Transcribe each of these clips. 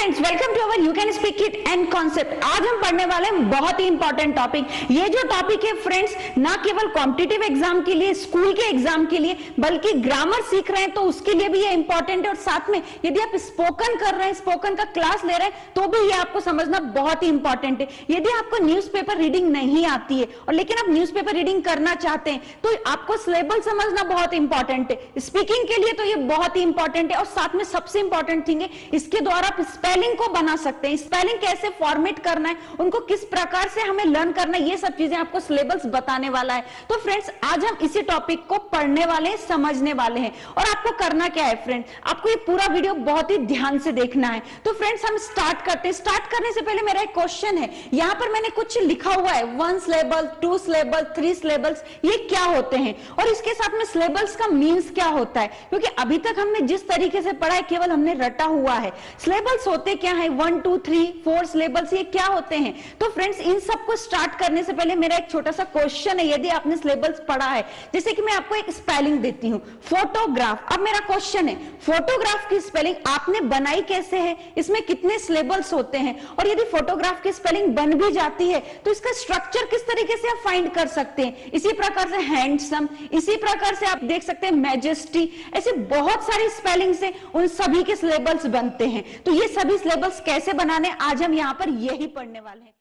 Friends, welcome to our you can speak it and concept. आज हम पढ़ने वाले हैं बहुत ही इंपॉर्टेंट टॉपिक। ये जो टॉपिक है फ्रेंड्स, ना केवल कॉम्पिटिटिव एग्जाम के लिए, स्कूल के एग्जाम के लिए, बल्कि ग्रामर सीख रहे हैं तो उसके लिए भी ये इंपॉर्टेंट है। और साथ में यदि आप स्पोकन कर रहे हैं, स्पोकन का क्लास ले रहे हैं, तो भी ये आपको समझना बहुत ही इंपॉर्टेंट है। यदि आपको न्यूज़पेपर रीडिंग नहीं आती है और लेकिन आप न्यूज़पेपर रीडिंग करना चाहते हैं तो आपको सिलेबस समझना बहुत इंपॉर्टेंट है। स्पीकिंग के लिए तो ये बहुत ही इंपॉर्टेंट है। और साथ में सबसे इंपॉर्टेंट थिंग है, इसके द्वारा आप स्पेलिंग को बना सकते हैं। स्पेलिंग कैसे फॉर्मेट करना है, उनको किस प्रकार से हमें लर्न करना है, ये सब चीजें आपको सिलेबस बताने वाला है। तो फ्रेंड्स, आज हम इसी टॉपिक को पढ़ने वाले हैं, समझने वाले हैं। और आपको करना क्या है फ्रेंड्स, आपको ये पूरा वीडियो बहुत ही ध्यान से देखना है। तो फ्रेंड्स, हम स्टार्ट करते हैं। स्टार्ट करने से पहले मेरा एक क्वेश्चन है। यहां पर मैंने कुछ लिखा हुआ है, 1 सिलेबल, 2 सिलेबल, 3 सिलेबल्स, ये क्या होते हैं और इसके साथ में सिलेबल्स का मीन्स क्या होता है, क्योंकि अभी तक हमने जिस तरीके से पढ़ा है केवल हमने रटा हुआ है। सिलेबल्स होते क्या है, 1 2 3 4 सिलेबल्स, ये क्या होते हैं। तो फ्रेंड्स, इन सबको स्टार्ट करने से पहले मेरा एक छोटा सा क्वेश्चन है। यदि आपने सिलेबल्स पढ़ा है, जैसे कि मैं आपको एक स्पेलिंग देती हूं, फोटोग्राफ। अब मेरा क्वेश्चन है, फोटोग्राफ की स्पेलिंग आपने बनाई कैसे है, इसमें कितने सिलेबल्स होते हैं, और यदि फोटोग्राफ की स्पेलिंग बन भी जाती है तो इसका स्ट्रक्चर किस तरीके से आप फाइंड कर सकते हैं। इसी प्रकार से हैंडसम, इसी प्रकार से आप देख सकते हैं मैजेस्टी, ऐसे बहुत सारी स्पेलिंग्स हैं, उन सभी के सिलेबल्स बनते हैं। तो ये सभी सिलेबल्स कैसे बनाने, आज हम यहां पर यही पढ़ने वाले हैं।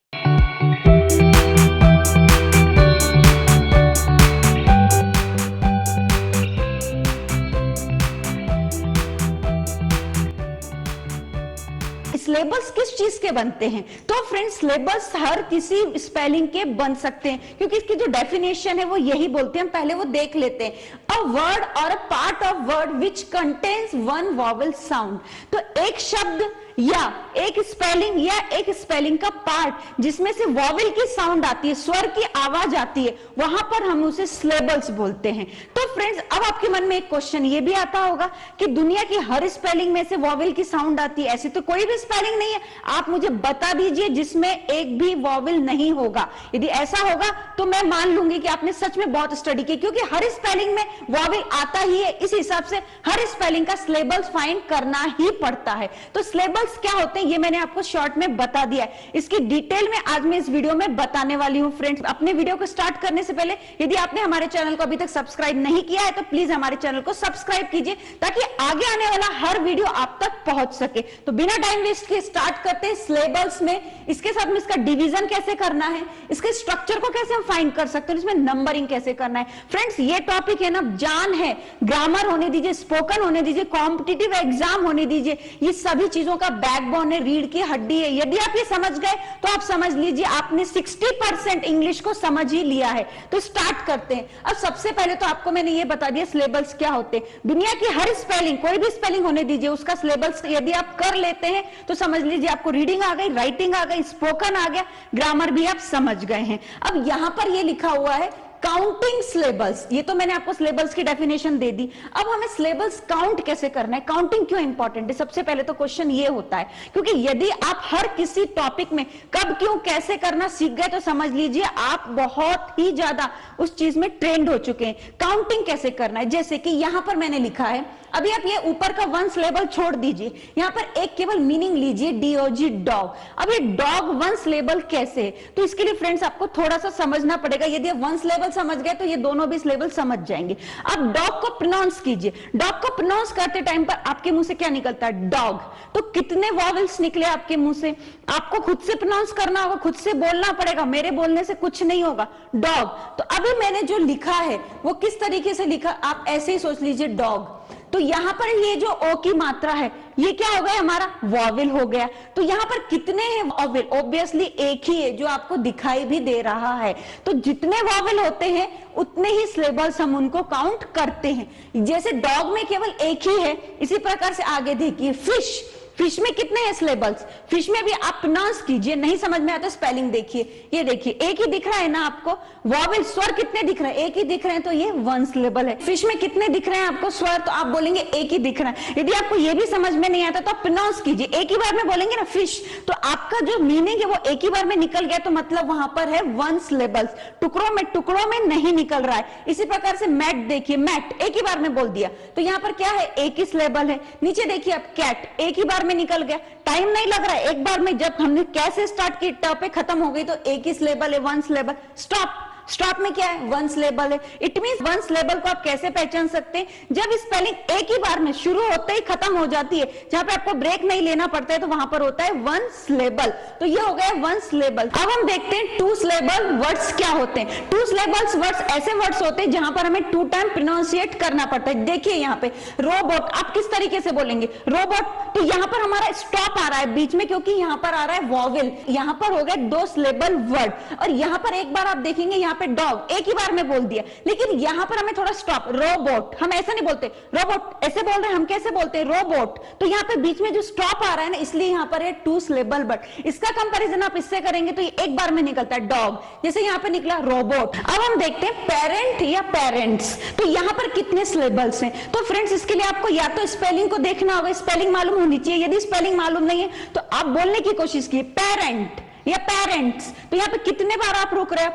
सिलेबस किस चीज के बनते हैं, तो फ्रेंड्स सिलेबस हर किसी स्पेलिंग के बन सकते हैं, क्योंकि इसकी जो डेफिनेशन है वो यही बोलते हैं। हम पहले वो देख लेते हैं। अ वर्ड और a part of word which contains 1 vowel sound. तो एक शब्द या एक स्पेलिंग या एक स्पेलिंग का पार्ट जिसमें से वॉवेल की साउंड आती है, स्वर की आवाज आती है, वहां पर हम उसे सिलेबल्स बोलते हैं। तो फ्रेंड्स, अब आपके मन में एक क्वेश्चन ये भी आता होगा कि दुनिया की हर स्पेलिंग में से वॉवेल की साउंड आती है। ऐसी तो कोई भी स्पेलिंग नहीं है, आप मुझे बता दीजिए जिसमें एक भी वॉवेल नहीं होगा। यदि ऐसा होगा तो मैं मान लूंगी कि आपने सच में बहुत स्टडी की, क्योंकि हर स्पेलिंग में वॉवेल आता ही है। इस हिसाब से हर स्पेलिंग का सिलेबल्स फाइंड करना ही पड़ता है। तो सिलेबल्स क्या होते हैं ये मैंने आपको शॉर्ट में बता दिया है। इसकी डिटेल में आज मैं इस वीडियो में बताने वाली हूं। फ्रेंड्स, अपने वीडियो को स्टार्ट करने से पहले यदि आपने हमारे चैनल को अभी तक सब्सक्राइब नहीं किया है तो प्लीज हमारे चैनल को सब्सक्राइब कीजिए, ताकि आगे आने वाला हर वीडियो आप तक पहुंच सके। तो बिना टाइम वेस्ट के स्टार्ट करते हैं सिलेबल्स में। इसके साथ में इसका डिवीजन कैसे करना है, इसके स्ट्रक्चर को कैसे हम फाइंड कर सकते हैं, इसमें नंबरिंग कैसे करना है। फ्रेंड्स, ये टॉपिक है ना, जान है। ग्रामर होने दीजिए, स्पोकन होने दीजिए, कॉम्पिटिटिव एग्जाम होने दीजिए, ये सभी चीजों का बैकबोन है, रीढ़ की हड्डी है। यदि आप ये समझ गए तो आप समझ लीजिए आपने 60% इंग्लिश को समझ ही लिया है। तो स्टार्ट करते हैं। अब सबसे पहले तो आपको मैंने ये बता दिया सिलेबल्स क्या होते हैं। दुनिया की हर स्पेलिंग, कोई भी स्पेलिंग होने दीजिए, उसका सिलेबल्स यदि आप कर लेते हैं तो समझ लीजिए आपको रीडिंग आ गई, राइटिंग आ गई, स्पोकन आ गया, ग्रामर भी आप समझ गए हैं। अब यहां पर ये लिखा हुआ है काउंटिंग सिलेबल्स। ये तो मैंने आपको सिलेबल्स की डेफिनेशन दे दी। अब हमें सिलेबल्स काउंट कैसे करना है, काउंटिंग क्यों इंपॉर्टेंट है। सबसे पहले तो क्वेश्चन ये होता है, क्योंकि यदि आप हर किसी टॉपिक में कब क्यों कैसे करना सीख गए तो समझ लीजिए आप बहुत ही ज्यादा उस चीज में ट्रेंड हो चुके हैं। काउंटिंग कैसे करना है, जैसे कि यहां पर मैंने लिखा है, अभी आप ये ऊपर का 1 सिलेबल छोड़ दीजिए, यहां पर एक केवल मीनिंग लीजिए, DOG डॉग। अब ये डॉग 1 सिलेबल कैसे है, तो इसके लिए फ्रेंड्स आपको थोड़ा सा समझना पड़ेगा। यदि आप 1 सिलेबल समझ गए तो ये दोनों भी सिलेबल समझ जाएंगे। अब डॉग को प्रोनाउंस कीजिए। डॉग को प्रोनाउंस करते टाइम पर आपके मुंह से क्या निकलता है, डॉग। तो कितने वॉवेल्स निकले आपके मुंह से, आपको खुद से प्रोनाउंस करना होगा, खुद से बोलना पड़ेगा, मेरे बोलने से कुछ नहीं होगा, डॉग। तो अभी मैंने जो लिखा है वो किस तरीके से लिखा, आप ऐसे ही सोच लीजिए, डॉग। तो यहां पर ये जो ओ की मात्रा है ये क्या हो गया, हमारा वॉवेल हो गया। तो यहां पर कितने हैं वॉवेल, ऑब्वियसली एक ही है जो आपको दिखाई भी दे रहा है। तो जितने वॉवेल होते हैं उतने ही सिलेबल्स हम उनको काउंट करते हैं। जैसे डॉग में केवल एक ही है, इसी प्रकार से आगे देखिए, फिश। फिश में कितने हैं सिलेबल्स, फिश में भी आप प्रोनाउंस कीजिए, नहीं समझ में आता स्पेलिंग देखिए, ये देखिए एक ही दिख रहा है ना आपको, वॉवेल स्वर कितने दिख रहे हैं, एक ही दिख रहे हैं, तो ये 1 सिलेबल है। फिश में कितने दिख रहे हैं आपको स्वर, तो आप बोलेंगे एक ही दिख रहा है। यदि आपको ये भी समझ में नहीं आता तो आप प्रोनाउंस कीजिए, एक ही बार में बोलेंगे ना फिश, तो आपका जो मीनिंग है वो एक ही बार में निकल गया, तो मतलब वहां पर है 1 सिलेबल्स, टुकड़ों में नहीं निकल रहा है। इसी प्रकार से मैट देखिए, मैट एक ही बार में बोल दिया, तो यहां पर क्या है, एक ही सिलेबल है। नीचे देखिए आप कैट, एक ही बार बार में निकल गया, टाइम नहीं लग रहा है, एक बार में। जब हमने कैसे स्टार्ट की, ट पे खत्म हो गई, तो एक ही सिलेबल है, वन सिलेबल। स्टॉप, स्टॉप में क्या है, वन सिलेबल है। इट मींस वन सिलेबल को आप कैसे पहचान सकते हैं, जब स्पेलिंग एक ही बार में शुरू होते ही खत्म हो जाती है, जहां पे आपको ब्रेक नहीं लेना पड़ता है, तो वहां पर होता है वन सिलेबल। तो ये हो गया वन सिलेबल। अब हम देखते हैं टू सिलेबल वर्ड्स क्या होते हैं। टू सिलेबल्स वर्ड्स ऐसे वर्ड्स होते हैं जहां पर हमें टू टाइम प्रोनाउंसिएट करना पड़ता है। देखिए यहाँ पे रोबोट, आप किस तरीके से बोलेंगे रोबोट, तो यहाँ पर हमारा स्टॉप आ रहा है बीच में, क्योंकि यहाँ पर आ रहा है वॉवेल। यहाँ पर हो गए दो सिलेबल वर्ड, और यहाँ पर एक बार आप देखेंगे यहाँ पे डॉग एक ही बार में बोल दिया, लेकिन यहाँ पर हमें थोड़ा स्टॉप, रोबोट, हम ऐसा नहीं बोलते रोबोट, ऐसे बोल रहे हैं, हम कैसे बोलते हैं रोबोट। तो यहाँ पे बीच में जो स्टॉप आ रहा है ना, इसलिए यहाँ पर है टू सिलेबल वर्ड। इसका कंपैरिजन आप इससे करेंगे तो ये एक बार में निकलता है डॉग, जैसे यहाँ पे निकला रोबोट। अब हम देखते हैं पेरेंट या पेरेंट्स, तो यहाँ पर कितने सिलेबल्स हैं। तो फ्रेंड्स इसके लिए आपको या तो स्पेलिंग को देखना होगा, स्पेलिंग मालूम होनी चाहिए। यदि स्पेलिंग मालूम नहीं है तो आप बोलने की कोशिश कीजिए पेरेंट या पेरेंट्स। तो यहाँ पे कितने बार आप रुक रहे हैं,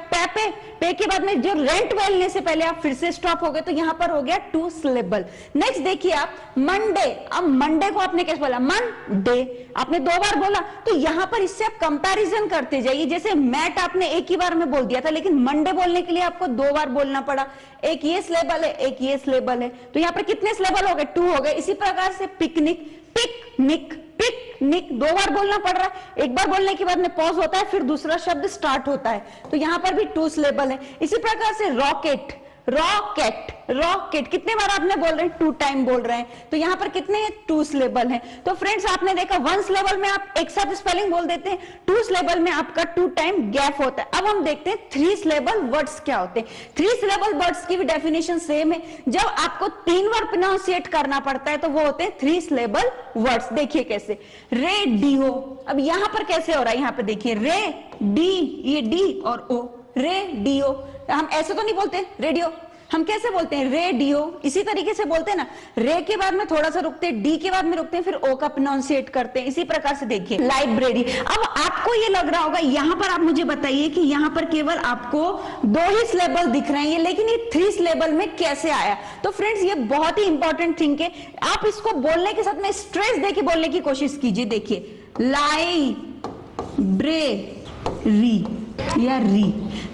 पे के बाद में जो रेंट बोलने से पहले आप फिर से स्टॉप हो गए, तो यहाँ पर हो गया टू सिलेबल। नेक्स्ट देखिए आप मंडे, अब मंडे को आपने कैसे बोला, मंडे, आपने दो बार बोला, तो यहाँ पर इससे आप कंपैरिजन करते जाइए। जैसे मैट आपने एक ही बार में बोल दिया था, लेकिन मंडे बोलने के लिए आपको दो बार बोलना पड़ा। एक ये सिलेबल है, एक ये सिलेबल है, तो यहाँ पर कितने सिलेबल हो गए, टू हो गए। इसी प्रकार से पिकनिक, पिकनिक, पिकनिक, दो बार बोलना पड़ रहा है। एक बार बोलने के बाद में पॉज होता है, फिर दूसरा शब्द स्टार्ट होता है, तो यहां पर भी टू सिलेबल है। इसी प्रकार से रॉकेट, रॉकेट, रॉकेट, कितने बार आपने बोल रहे हैं, टू टाइम बोल रहे हैं, तो यहां पर कितने हैं, टू सिलेबल है। तो फ्रेंड्स आपने देखा वन सिलेबल में आप एक साथ स्पेलिंग बोल देते हैं, टू सिलेबल में आपका टू टाइम गैप होता है। अब हम देखते हैं थ्री सिलेबल वर्ड्स क्या होते हैं। थ्री सिलेबल वर्ड्स की भी डेफिनेशन सेम है। जब आपको तीन बार प्रोनाउंसिएट करना पड़ता है तो वो होते हैं थ्री सिलेबल वर्ड्स। देखिए कैसे, रेडियो, अब यहां पर कैसे हो रहा है, यहां पर देखिए रे डी, ये डी और ओ, रेडियो। हम ऐसे तो नहीं बोलते रेडियो, हम कैसे बोलते हैं, रेडियो। इसी तरीके से बोलते हैं ना, रे के बाद में थोड़ा सा रुकते हैं, डी के बाद में रुकते हैं, फिर ओ का प्रोनाउंसिएट करते हैं। इसी प्रकार से देखिए लाइब्रेरी। अब आपको ये लग रहा होगा, यहां पर आप मुझे बताइए कि यहां पर केवल आपको दो ही सिलेबल दिख रहे हैं, लेकिन ये थ्री सिलेबल में कैसे आया। तो फ्रेंड्स ये बहुत ही इंपॉर्टेंट थिंग है, आप इसको बोलने के साथ में स्ट्रेस देके बोलने की कोशिश कीजिए। देखिए लाइब्रेरी या री,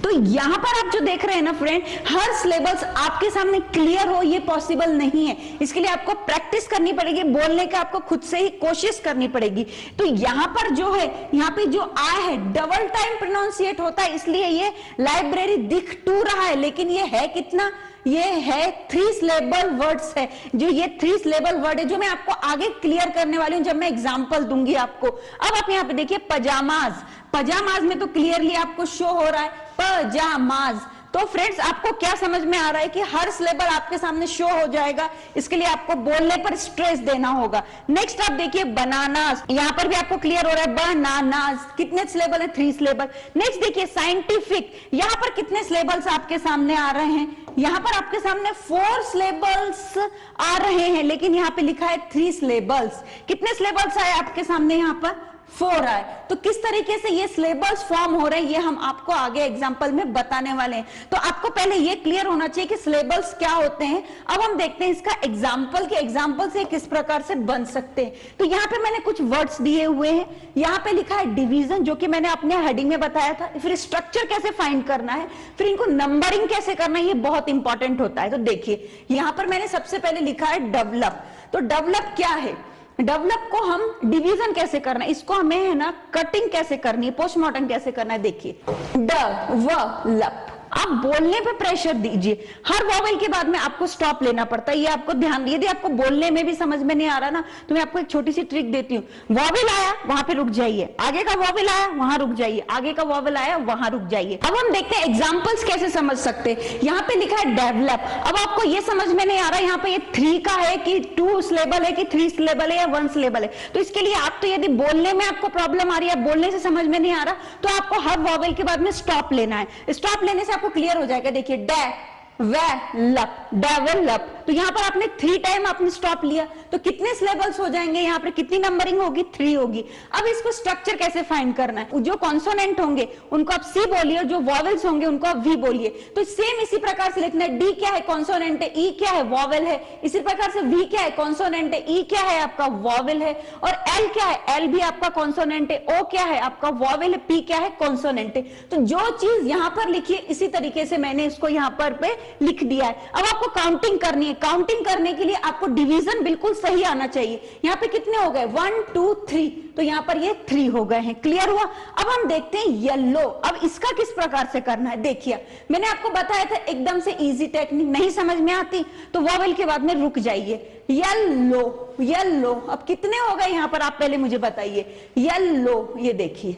तो यहां पर आप जो देख रहे हैं ना फ्रेंड, हर सिलेबल्स आपके सामने क्लियर हो ये पॉसिबल नहीं है। इसके लिए आपको प्रैक्टिस करनी पड़ेगी, बोलने का आपको खुद से ही कोशिश करनी पड़ेगी। तो यहां पर जो है, यहां पे जो आया है डबल टाइम प्रोनाउंसिएट होता है, इसलिए ये लाइब्रेरी दिख टू रहा है, लेकिन ये है कितना, ये है थ्री सिलेबल वर्ड्स है। जो ये थ्री सिलेबल वर्ड है, जो मैं आपको आगे क्लियर करने वाली हूं जब मैं एग्जांपल दूंगी आपको। अब आप यहां पे देखिए पजामाज, पजामाज में तो क्लियरली आपको शो हो रहा है पजामाज। तो फ्रेंड्स आपको क्या समझ में आ रहा है कि हर सिलेबल आपके सामने शो हो जाएगा, इसके लिए आपको बोलने पर स्ट्रेस देना होगा। नेक्स्ट आप देखिए बनानास, यहां पर भी आपको क्लियर हो रहा है बनानास, कितने सिलेबल है, थ्री सिलेबल। नेक्स्ट देखिए साइंटिफिक, यहां पर कितने सिलेबल्स आपके सामने आ रहे हैं, यहां पर आपके सामने फोर सिलेबल्स आ रहे हैं, लेकिन यहां पे लिखा है थ्री सिलेबल्स। कितने सिलेबल्स आए आपके सामने, यहां पर फोर आए। तो किस तरीके से ये सिलेबल्स फॉर्म हो रहे हैं, ये हम आपको आगे एग्जांपल में बताने वाले हैं। तो आपको पहले ये क्लियर होना चाहिए कि सिलेबल्स क्या होते हैं। अब हम देखते हैं इसका एग्जांपल, के एग्जांपल से किस प्रकार से बन सकते हैं। तो यहाँ पे मैंने कुछ वर्ड्स दिए हुए हैं, यहाँ पे लिखा है डिवीजन, जो कि मैंने अपने हेडिंग में बताया था। फिर स्ट्रक्चर कैसे फाइंड करना है, फिर इनको नंबरिंग कैसे करना है, ये बहुत इंपॉर्टेंट होता है। तो देखिए यहाँ पर मैंने सबसे पहले लिखा है डेवलप। तो डेवलप क्या है, डेवलप को हम डिवीजन कैसे करना है, इसको हमें है ना कटिंग कैसे करनी है, पोस्टमार्टम कैसे करना है। देखिए डेवलप, आप बोलने पे प्रेशर दीजिए, हर वॉवेल के बाद में आपको स्टॉप लेना पड़ता है, ये आपको ध्यान। यदि आपको बोलने में भी समझ में नहीं आ रहा ना, तो मैं आपको एक छोटी सी ट्रिक देती हूँ। वॉवेल आया वहां पे रुक जाइए, आगे का वॉवेल आया वहां रुक जाइए, आगे का वॉवेल आया वहां रुक जाइए। अब हम देखते हैं एग्जांपल्स कैसे समझ सकते हैं। यहाँ पे लिखा है डेवलप, अब आपको ये समझ में नहीं आ रहा यहाँ पे ये थ्री का है कि टू सिलेबल है कि थ्री सिलेबल है या वन सिलेबल है। तो इसके लिए आप तो यदि बोलने में आपको प्रॉब्लम आ रही है, बोलने से समझ में नहीं आ रहा, तो आपको हर वॉवेल के बाद में स्टॉप लेना है। स्टॉप लेने से आपको क्लियर हो जाएगा। देखिए डेवलप, डेवलप। तो यहाँ पर आपने 3 टाइम आपने स्टॉप लिया, तो कितने सिलेबल्स हो जाएंगे, यहाँ पर कितनी नंबरिंग होगी, 3 होगी। अब इसको स्ट्रक्चर कैसे फाइंड करना है, जो कॉन्सोनेंट होंगे उनको आप सी बोलिए, और जो वॉवेल्स होंगे उनको आप वी बोलिए। तो सेम इसी प्रकार से लिखना है, डी क्या है, कॉन्सोनेंट है, ई क्या है, वॉवेल है। इसी प्रकार से वी क्या है, कॉन्सोनेंट है, ई क्या है, आपका वॉवेल है, और एल क्या है, एल भी आपका कॉन्सोनेंट है, ओ क्या है, आपका वॉवेल है, पी क्या है, कॉन्सोनेंट है। तो जो चीज यहां पर लिखी है इसी तरीके से मैंने इसको यहां पर पे लिख दिया है। अब आपको काउंटिंग करनी है, काउंटिंग करने के लिए आपको डिवीजन बिल्कुल सही आना चाहिए। यहाँ पे कितने हो गए, 1 2 3, तो यहाँ पर ये 3 हो गए हैं। क्लियर हुआ। अब हम देखते हैं येलो। अब इसका किस प्रकार से करना है, देखिए मैंने आपको बताया था एकदम से इजी टेक्निक, नहीं समझ में आती तो वॉवेल के बाद में रुक जाइए। Yellow, yellow. अब कितने हो गए यहाँ पर, आप पहले मुझे बताइए। येलो, ये देखिए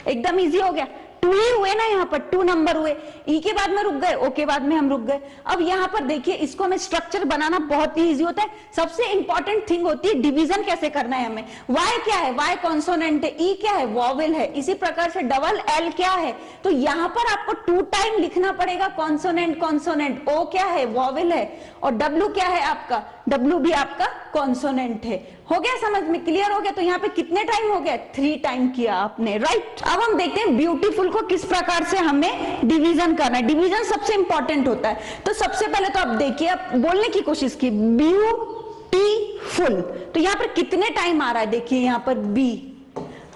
एकदम इजी हो गया, 2 ही हुए ना, यहाँ पर 2 नंबर हुए। ई के बाद में रुक गए, ओ के बाद में हम रुक गए। अब यहाँ पर देखिए इसको हमें स्ट्रक्चर बनाना बहुत ही इजी होता है। सबसे इंपॉर्टेंट थिंग होती है डिवीजन कैसे करना है हमें। वाई क्या है, वाई कॉन्सोनेंट है, ई क्या है, वॉवेल है। इसी प्रकार से डबल एल क्या है, तो यहाँ पर आपको 2 टाइम लिखना पड़ेगा, कॉन्सोनेंट कॉन्सोनेंट। ओ क्या है, वॉवेल है, और डब्ल्यू क्या है आपका, डब्ल्यू भी आपका कॉन्सोनेंट है। हो गया समझ में, क्लियर हो गया। तो यहाँ पे कितने टाइम हो गया, 3 टाइम किया आपने, राइट। अब हम देखते हैं ब्यूटीफुल को किस प्रकार से हमें डिवीजन करना है। डिवीजन सबसे इंपॉर्टेंट होता है। तो सबसे पहले तो आप देखिए, आप बोलने की कोशिश की, ब्यूटीफुल। तो यहाँ पर कितने टाइम आ रहा है, देखिए यहाँ पर बी।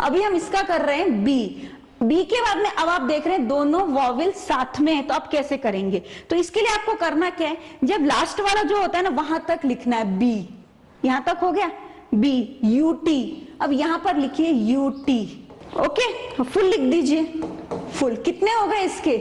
अभी हम इसका कर रहे हैं बी। बी के बाद में अब आप देख रहे हैं दोनों वॉवेल साथ में है, तो आप कैसे करेंगे। तो इसके लिए आपको करना क्या है, जब लास्ट वाला जो होता है ना वहां तक लिखना है बी। यहां तक हो गया बी, यूटी। अब यहां पर लिखिए यूटी, ओके। फुल लिख दीजिए, फुल। कितने हो गए इसके,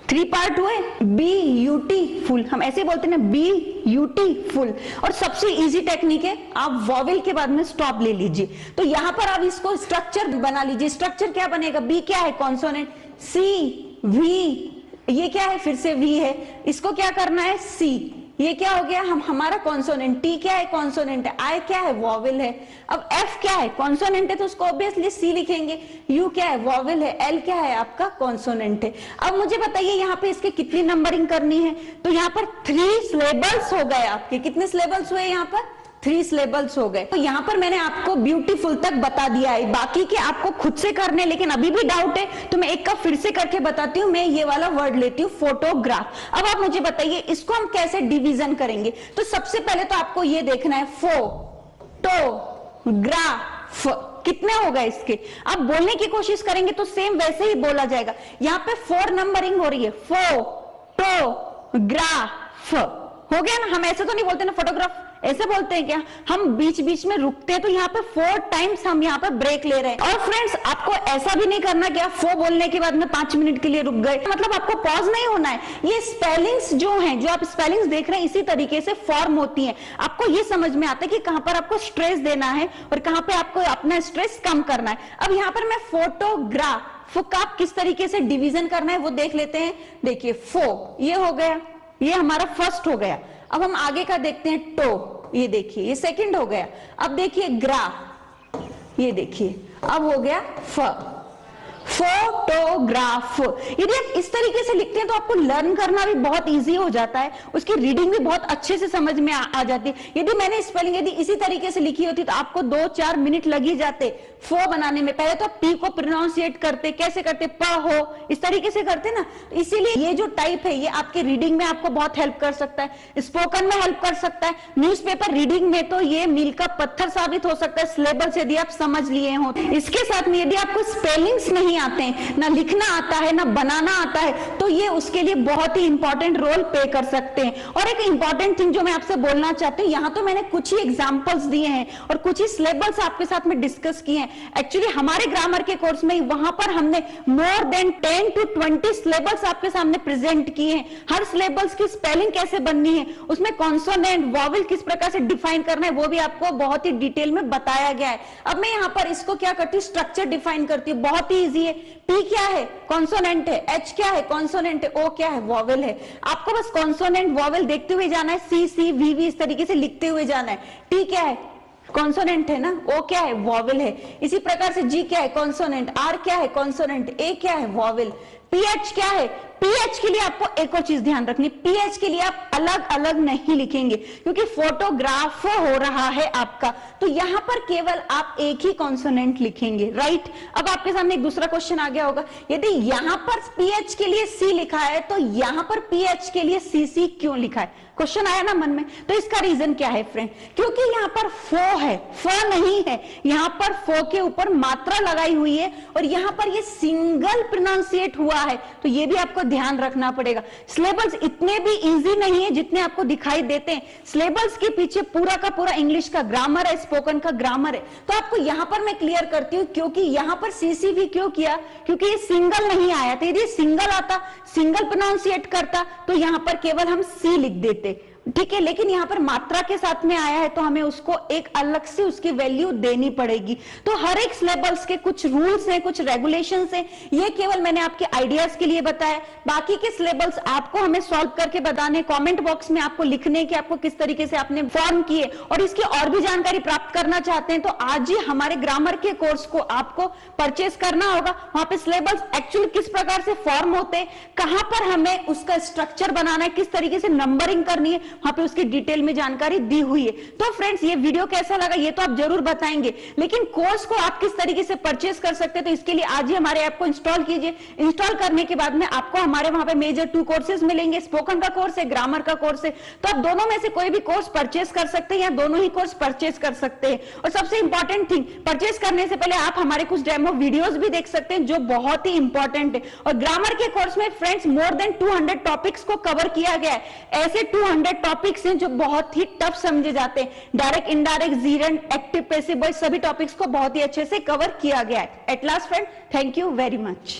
3 पार्ट हुए, बी यूटी फुल। हम ऐसे बोलते हैं ना, बी यूटी फुल। और सबसे इजी टेक्निक है, आप वॉवेल के बाद में स्टॉप ले लीजिए। तो यहां पर आप इसको स्ट्रक्चर बना लीजिए। स्ट्रक्चर क्या बनेगा, बी क्या है, कॉन्सोनेंट, सी वी, ये क्या है, फिर से वी है, इसको क्या करना है, सी। ये क्या हो गया, हम हमारा कॉन्सोनेंट। टी क्या है, कॉन्सोनेंट है। आई क्या है, वॉवेल है। अब एफ क्या है, कॉन्सोनेंट है, तो उसको ऑब्वियसली सी लिखेंगे। यू क्या है, वॉवेल है। एल क्या है, आपका कॉन्सोनेंट है। अब मुझे बताइए यहाँ पे इसके कितनी नंबरिंग करनी है। तो यहाँ पर 3 सिलेबल्स हो गए आपके। कितने सिलेबल्स हुए यहाँ पर, 3 सिलेबल्स हो गए। तो यहाँ पर मैंने आपको ब्यूटीफुल तक बता दिया है, बाकी के आपको खुद से करने। लेकिन अभी भी डाउट है तो मैं एक का फिर से करके बताती हूँ। मैं ये वाला वर्ड लेती हूँ, फोटोग्राफ। अब आप मुझे बताइए इसको हम कैसे डिवीजन करेंगे। तो सबसे पहले तो आपको ये देखना है, फोटोग्राफ। कितने हो गए इसके, आप बोलने की कोशिश करेंगे तो सेम वैसे ही बोला जाएगा। यहाँ पे 4 नंबरिंग हो रही है, फोटोग्राफ। हो गया ना। हम ऐसे तो नहीं बोलते ना फोटोग्राफ, ऐसे बोलते हैं क्या, हम बीच बीच में रुकते हैं। तो यहाँ पे 4 टाइम्स हम यहाँ पे ब्रेक ले रहे हैं। और फ्रेंड्स आपको ऐसा भी नहीं करना कि आप 4 बोलने के बाद में 5 मिनट के लिए रुक गए, मतलब आपको पॉज नहीं होना है। ये स्पेलिंग्स जो हैं, जो आप स्पेलिंग्स देख रहे हैं, इसी तरीके से फॉर्म होती हैं। आपको ये समझ में आता है कि कहां पर आपको स्ट्रेस देना है और कहां पे आपको अपना स्ट्रेस कम करना है। अब यहाँ पर मैं फोटोग्राफ का किस तरीके से डिवीजन करना है वो देख लेते हैं। देखिए फो, ये हो गया, ये हमारा फर्स्ट हो गया। अब हम आगे का देखते हैं, टो, ये देखिए ये सेकंड हो गया। अब देखिए ग्रा, ये देखिए अब हो गया फ, फोटोग्राफ। यदि आप इस तरीके से लिखते हैं तो आपको लर्न करना भी बहुत इजी हो जाता है, उसकी रीडिंग भी बहुत अच्छे से समझ में आ जाती है। यदि मैंने स्पेलिंग यदि इसी तरीके से लिखी होती तो आपको 2-4 मिनट लग ही जाते फो बनाने में। पहले तो पी को प्रोनाउंसिएट करते, कैसे करते, प हो, इस तरीके से करते ना। इसीलिए ये जो टाइप है ये आपके रीडिंग में आपको बहुत हेल्प कर सकता है, स्पोकन में हेल्प कर सकता है, न्यूज़पेपर रीडिंग में तो ये मील का पत्थर साबित हो सकता है, सिलेबस यदि आप समझ लिए हो। इसके साथ में यदि आपको स्पेलिंग्स नहीं आते हैं, ना लिखना आता है, ना बनाना आता है, तो ये उसके लिए बहुत ही इंपॉर्टेंट रोल प्ले कर सकते हैं। और एक इंपॉर्टेंट थिंग जो मैं आपसे बोलना चाहती हूँ, यहाँ तो मैंने कुछ ही एग्जांपल्स दिए हैं और कुछ ही सिलेबस आपके साथ में डिस्कस किए हैं। एक्चुअली हमारे ग्रामर के कोर्स में वहां पर हमने मोर देन 10 to 20 सिलेबस आपके सामने प्रेजेंट किए हैं। हर सिलेबस की स्पेलिंग कैसे बननी है, उसमें कॉन्सोनेंट वॉवेल किस प्रकार से डिफाइन करना है, वो भी आपको बहुत ही डिटेल में बताया गया है। अब मैं यहाँ पर इसको क्या करती हूँ, स्ट्रक्चर डिफाइन करती हूँ। बहुत ही इजी है। पी क्या है, कॉन्सोनेंट है। एच क्या है, कॉन्सोनेंट है। ओ क्या है, वॉवेल है। आपको बस कॉन्सोनेंट वॉवेल देखते हुए जाना है, सी सी वी वी इस तरीके से लिखते हुए जाना है। टी क्या है, कॉन्सोनेंट है ना। ओ क्या है, वॉवेल है। इसी प्रकार से जी क्या है, कॉन्सोनेंट। आर क्या है, कॉन्सोनेंट। ए क्या है, वॉवेल। पीएच क्या है, पीएच के लिए आपको एक और चीज ध्यान रखनी, पीएच के लिए आप अलग अलग नहीं लिखेंगे क्योंकि फोटोग्राफ हो रहा है आपका, तो यहां पर केवल आप एक ही कॉन्सोनेंट लिखेंगे, राइट। अब आपके सामने एक दूसरा क्वेश्चन आ गया होगा, यदि यहां पर पीएच के लिए सी लिखा है तो यहां पर पीएच के लिए सीसी क्यों लिखा है, क्वेश्चन आया ना मन में। तो इसका रीजन क्या है फ्रेंड, क्योंकि यहां पर फो है, फ नहीं है, यहां पर फो के ऊपर मात्रा लगाई हुई है और यहां पर ये सिंगल प्रोनाउंसिएट हुआ है, तो ये भी आपको ध्यान रखना पड़ेगा। सिलेबस इतने भी इजी नहीं है जितने आपको दिखाई देते हैं, सिलेबस के पीछे पूरा का पूरा इंग्लिश का ग्रामर है, स्पोकन का ग्रामर है। तो आपको यहां पर मैं क्लियर करती हूं, क्योंकि यहां पर सीसी भी क्यों किया, क्योंकि ये सिंगल नहीं आया था, यदि सिंगल आता, सिंगल प्रोनाउंसिएट करता तो यहां पर केवल हम सी लिख देते, ठीक है। लेकिन यहां पर मात्रा के साथ में आया है तो हमें उसको एक अलग से उसकी वैल्यू देनी पड़ेगी। तो हर एक सिलेबस के कुछ रूल्स हैं, कुछ रेगुलेशंस हैं, ये केवल मैंने आपके आइडियाज के लिए बताया। बाकी के सिलेबस आपको हमें सॉल्व करके बताने, कमेंट बॉक्स में आपको लिखने कि आपको किस तरीके से आपने फॉर्म किए, और इसकी और भी जानकारी प्राप्त करना चाहते हैं तो आज ही हमारे ग्रामर के कोर्स को आपको परचेस करना होगा। वहां पे सिलेबस एक्चुअली किस प्रकार से फॉर्म होते हैं, कहां पर हमें उसका स्ट्रक्चर बनाना है, किस तरीके से नंबरिंग करनी है, वहां पे उसकी डिटेल में जानकारी दी हुई है। तो फ्रेंड्स ये वीडियो कैसा लगा ये तो आप जरूर बताएंगे, लेकिन कोर्स को आप किस तरीके से परचेस कर सकते हैं तो इसके लिए आज ही हमारे ऐप को इंस्टॉल कीजिए। इंस्टॉल करने के बाद में आपको हमारे वहां पे मेजर 2 कोर्सेज मिलेंगे, स्पोकन का कोर्स है, ग्रामर का कोर्स है। तो आप दोनों में से कोई भी कोर्स परचेस कर सकते हैं या दोनों ही कोर्स परचेस कर सकते हैं। और सबसे इंपॉर्टेंट थिंग, परचेस करने से पहले आप हमारे कुछ डेमो वीडियोस भी देख सकते हैं जो बहुत ही इंपॉर्टेंट है। और ग्रामर के कोर्स में फ्रेंड्स मोर देन 200 टॉपिक्स को कवर किया गया है। ऐसे 200 टॉपिक्स हैं जो बहुत ही टफ समझे जाते हैं, direct, indirect, जीरेंड, active, passive voice, सभी टॉपिक्स को बहुत ही अच्छे से कवर किया गया है। At last friend, thank you very much.